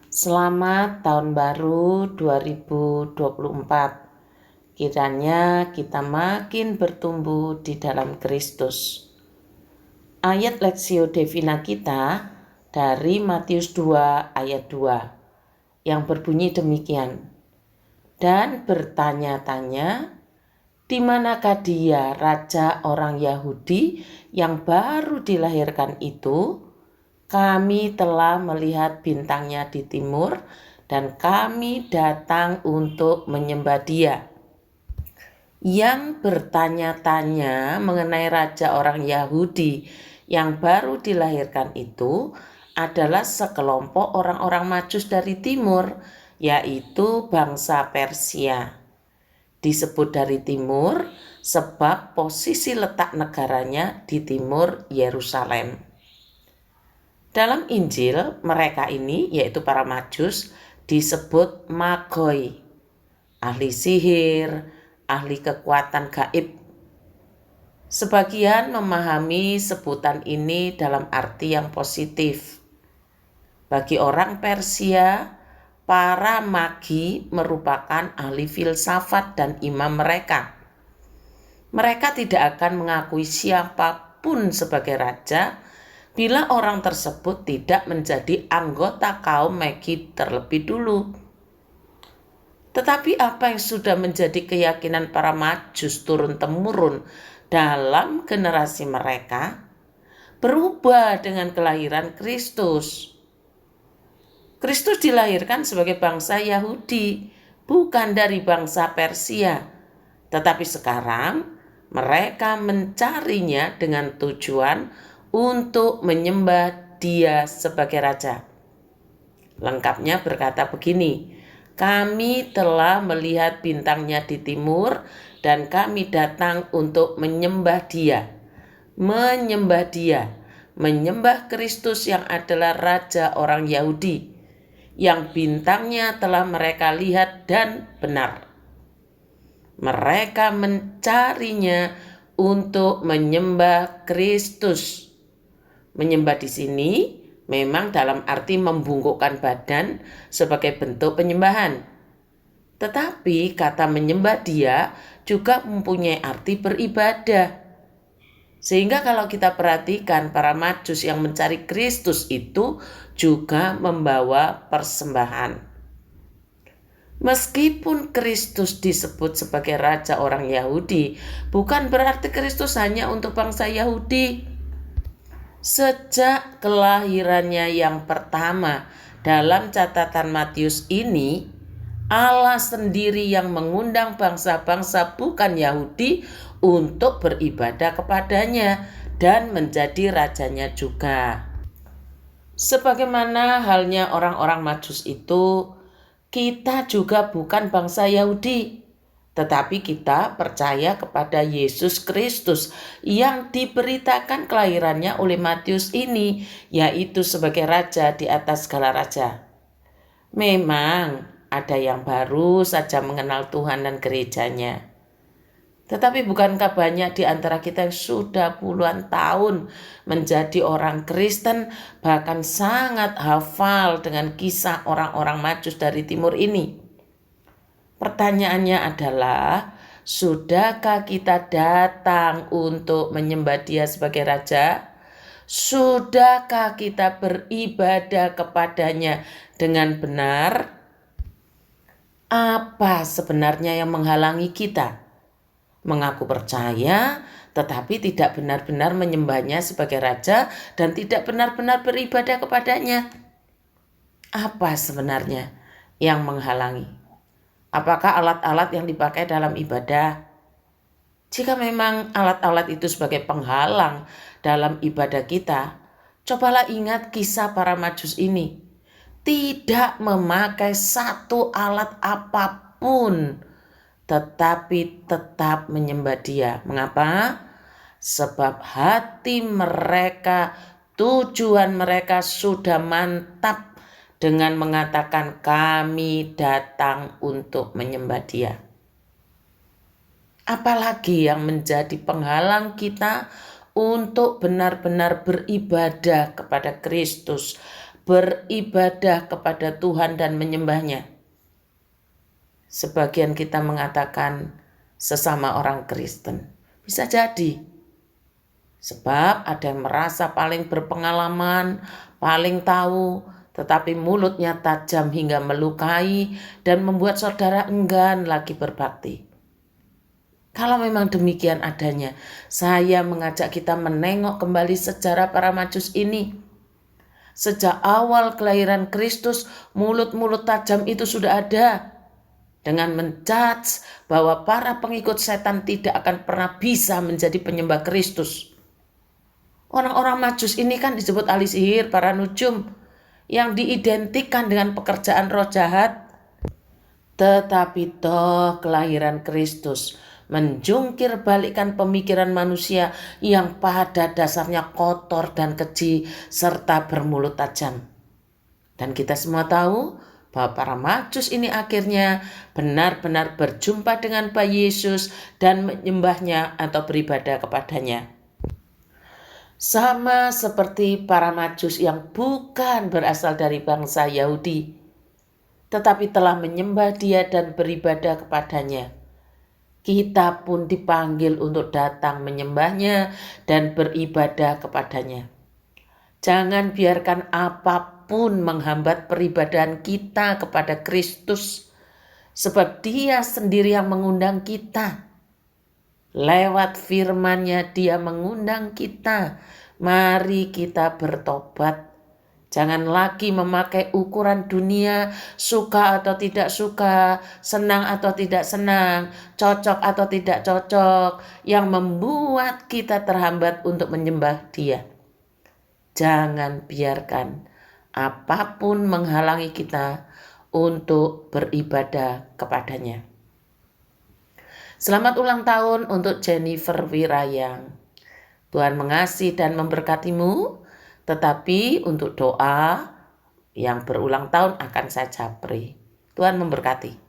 Selamat Tahun Baru 2024. Kiranya kita makin bertumbuh di dalam Kristus. Ayat Lexio Divina kita dari Matius 2 ayat 2 yang berbunyi demikian. Dan bertanya-tanya, di manakah dia raja orang Yahudi yang baru dilahirkan itu? Kami telah melihat bintangnya di timur dan kami datang untuk menyembah dia. Yang bertanya-tanya mengenai raja orang Yahudi yang baru dilahirkan itu adalah sekelompok orang-orang Majus dari timur, yaitu bangsa Persia. Disebut dari timur sebab posisi letak negaranya di timur Yerusalem. Dalam Injil, mereka ini, yaitu para Majus, disebut Magoi, ahli sihir, ahli kekuatan gaib. Sebagian memahami sebutan ini dalam arti yang positif. Bagi orang Persia, para magi merupakan ahli filsafat dan imam mereka. Mereka tidak akan mengakui siapapun sebagai raja bila orang tersebut tidak menjadi anggota kaum magi terlebih dulu. Tetapi apa yang sudah menjadi keyakinan para Majus turun-temurun dalam generasi mereka berubah dengan kelahiran Kristus. Kristus dilahirkan sebagai bangsa Yahudi, bukan dari bangsa Persia. Tetapi sekarang mereka mencarinya dengan tujuan untuk menyembah dia sebagai raja. Lengkapnya berkata begini, kami telah melihat bintangnya di timur dan kami datang untuk menyembah dia. Menyembah Kristus yang adalah raja orang Yahudi, yang bintangnya telah mereka lihat dan benar. Mereka mencarinya untuk menyembah Kristus. Menyembah di sini memang dalam arti membungkukkan badan sebagai bentuk penyembahan. Tetapi kata menyembah dia juga mempunyai arti beribadah. Sehingga kalau kita perhatikan para Majus yang mencari Kristus itu juga membawa persembahan. Meskipun Kristus disebut sebagai raja orang Yahudi, bukan berarti Kristus hanya untuk bangsa Yahudi. Sejak kelahirannya yang pertama dalam catatan Matius ini, Allah sendiri yang mengundang bangsa-bangsa bukan Yahudi untuk beribadah kepadanya dan menjadi rajanya juga. Sebagaimana halnya orang-orang Majus itu, kita juga bukan bangsa Yahudi. Tetapi kita percaya kepada Yesus Kristus yang diberitakan kelahirannya oleh Matius ini, yaitu sebagai raja di atas segala raja. Memang ada yang baru saja mengenal Tuhan dan gerejanya. Tetapi bukankah banyak di antara kita yang sudah puluhan tahun menjadi orang Kristen, bahkan sangat hafal dengan kisah orang-orang Majus dari timur ini? Pertanyaannya adalah, sudahkah kita datang untuk menyembah dia sebagai raja? Sudahkah kita beribadah kepadanya dengan benar? Apa sebenarnya yang menghalangi kita? Mengaku percaya, tetapi tidak benar-benar menyembahnya sebagai raja dan tidak benar-benar beribadah kepadanya. Apa sebenarnya yang menghalangi? Apakah alat-alat yang dipakai dalam ibadah? Jika memang alat-alat itu sebagai penghalang dalam ibadah kita, cobalah ingat kisah para Majus ini. Tidak memakai satu alat apapun, tetapi tetap menyembah dia. Mengapa? Sebab hati mereka, tujuan mereka sudah mantap dengan mengatakan kami datang untuk menyembah dia. Apalagi yang menjadi penghalang kita untuk benar-benar beribadah kepada Kristus, beribadah kepada Tuhan dan menyembahnya. Sebagian kita mengatakan sesama orang Kristen. Bisa jadi. Sebab ada yang merasa paling berpengalaman, paling tahu, tetapi mulutnya tajam hingga melukai dan membuat saudara enggan lagi berbakti. Kalau memang demikian adanya, saya mengajak kita menengok kembali sejarah para Majus ini. Sejak awal kelahiran Kristus, mulut-mulut tajam itu sudah ada. Dengan menjudge bahwa para pengikut setan tidak akan pernah bisa menjadi penyembah Kristus. Orang-orang Majus ini kan disebut ahli sihir, para nujum, yang diidentikan dengan pekerjaan roh jahat. Tetapi toh kelahiran Kristus menjungkir balikkan pemikiran manusia yang pada dasarnya kotor dan keji serta bermulut tajam. Dan kita semua tahu bahwa para Majus ini akhirnya benar-benar berjumpa dengan Bayi Yesus dan menyembahnya atau beribadah kepadanya. Sama seperti para Majus yang bukan berasal dari bangsa Yahudi, tetapi telah menyembah Dia dan beribadah kepadanya. Kita pun dipanggil untuk datang menyembahnya dan beribadah kepadanya. Jangan biarkan apapun menghambat peribadahan kita kepada Kristus, sebab Dia sendiri yang mengundang kita. Lewat firman-Nya Dia mengundang kita. Mari kita bertobat. Jangan lagi memakai ukuran dunia, suka atau tidak suka, senang atau tidak senang, cocok atau tidak cocok, yang membuat kita terhambat untuk menyembah Dia. Jangan biarkan apapun menghalangi kita untuk beribadah kepadanya. Selamat ulang tahun untuk Jennifer Wirayang. Tuhan mengasihi dan memberkatimu, tetapi untuk doa yang berulang tahun akan saya japri. Tuhan memberkati.